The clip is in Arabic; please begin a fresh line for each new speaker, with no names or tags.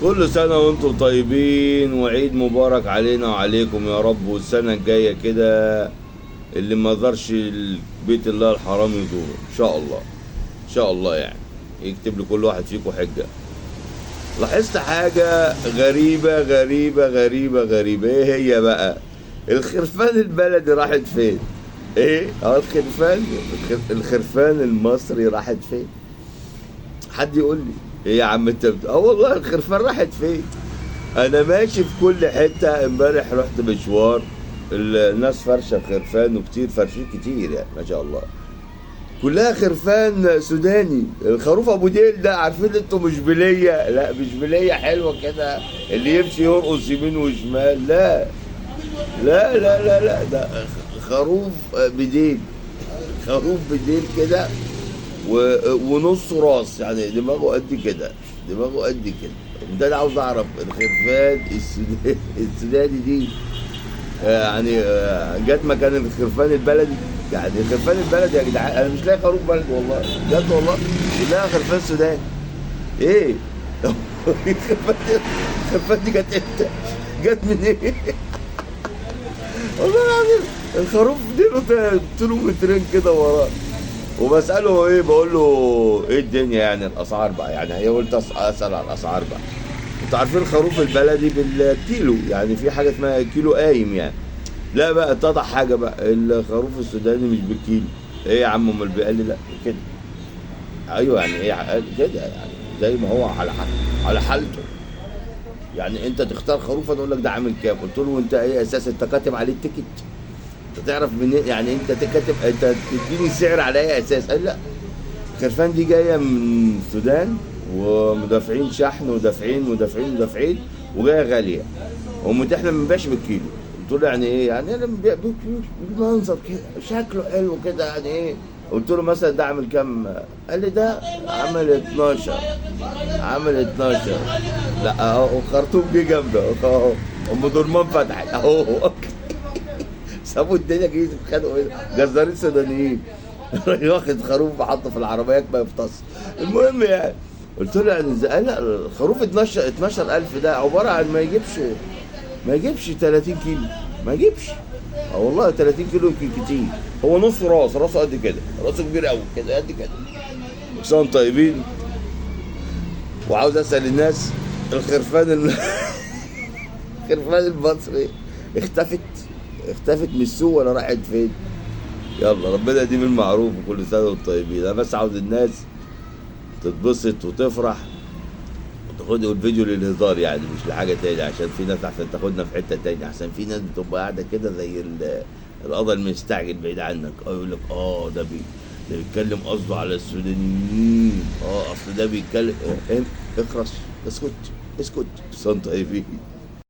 كل سنة وانتم طيبين وعيد مبارك علينا وعليكم يا رب، والسنة الجاية كده اللي ما زارش بيت الله الحرام يزوره ان شاء الله. ان شاء الله يعني يكتب لكل واحد فيكم حجة. لاحظت حاجة غريبة غريبة غريبة غريبة، ايه هي بقى؟ الخرفان البلدي راحت فين؟ ايه؟ الخرفان المصري راحت فين؟ حد يقول لي ايه يا عم انت والله الخرفان راحت فين؟ انا ماشي في كل حته. امبارح رحت مشوار، الناس فرشه خرفان وكتير، فرشين كتير يعني ما شاء الله، كلها خرفان سوداني. الخروف ابو ديل ده عارفين انتوا مش بليه، لا مش بليه حلوه كده اللي يمشي يرقص يمين وشمال، لا لا لا لا لا، ده خروف بديل، خروف بديل كده ونص راس، يعني دماغه قد كده، دماغه قد كده. ده انا عاوز اعرف الخرفان السوداني دي يعني جت مكان الخرفان البلدي؟ يعني الخرفان البلدي يا جدعان، انا مش لاقي خروف بلدي والله بجد والله، مش لاقي خرفان سوداني. ايه؟ الخرفان دي جت امتى؟ جت من ايه؟ والله العظيم الخروف طوله مترين كده وراه، وبسأله ايه، بقول له ايه الدنيا يعني الاسعار بقى، يعني هي قلت اسأل على الاسعار بقى. انتوا عارفين الخروف البلدي بالكيلو، يعني في حاجه اسمها كيلو قايم يعني. لا بقى اتضح حاجه بقى، الخروف السوداني مش بالكيلو. ايه يا عم؟ امال قال لي لا كده. ايوه يعني ايه كده، يعني زي ما هو على حالته. يعني انت تختار خروف، انا اقول لك ده عامل كام، قلت له وانت ايه اساس انت كاتب عليه التيكت؟ انت تعرف منين يعني؟ انت كاتب، انت تديني السعر على اي اساس؟ قال لا، الخرفان دي جايه من السودان ومدافعين شحن ودافعين وجايه غاليه، احنا ما بنبيعش بالكيلو. قلت له يعني ايه؟ يعني انا بنبيع بالمنظر كده، شكله حلو كده، يعني ايه؟ قلت له مثلا ده عامل كام؟ قال لي ده عامل 12. عامل 12. لا اهو خرطوم جه جنبه اهو، ام درمان فتحت اهو. سابوا الدنيا جايين يتخانقوا جزارين سودانيين. واخد خروف وحطه في العربيه ما يفطس. المهم يعني قلت له يعني قال لا، الخروف 12000 ده عباره عن ما يجيبش 30 كيلو، ما يجيبش. اه والله 30 كيلو يمكن كتير. هو نص راسه قد كده، راسه كبير قوي كده قد كده. كل طيبين. وعاوز اسال الناس، الخرفان المصري اختفت من السوق ولا راحت فين؟ يلا ربنا يديم المعروف وكل سنه وانتم طيبين. انا بس عاوز الناس تتبسط وتفرح وتاخدوا الفيديو للهزار، يعني مش لحاجه تاني، عشان في ناس احسن تاخدنا في حته تاني، احسن في ناس بتبقى قاعده كده زي القضا المستعجل بعيد عنك، يقول لك ده بيتكلم قصده على السودانيين، اصل ده بيتكلم اخرس، اسكت اسكت، صنطه ايه فيه.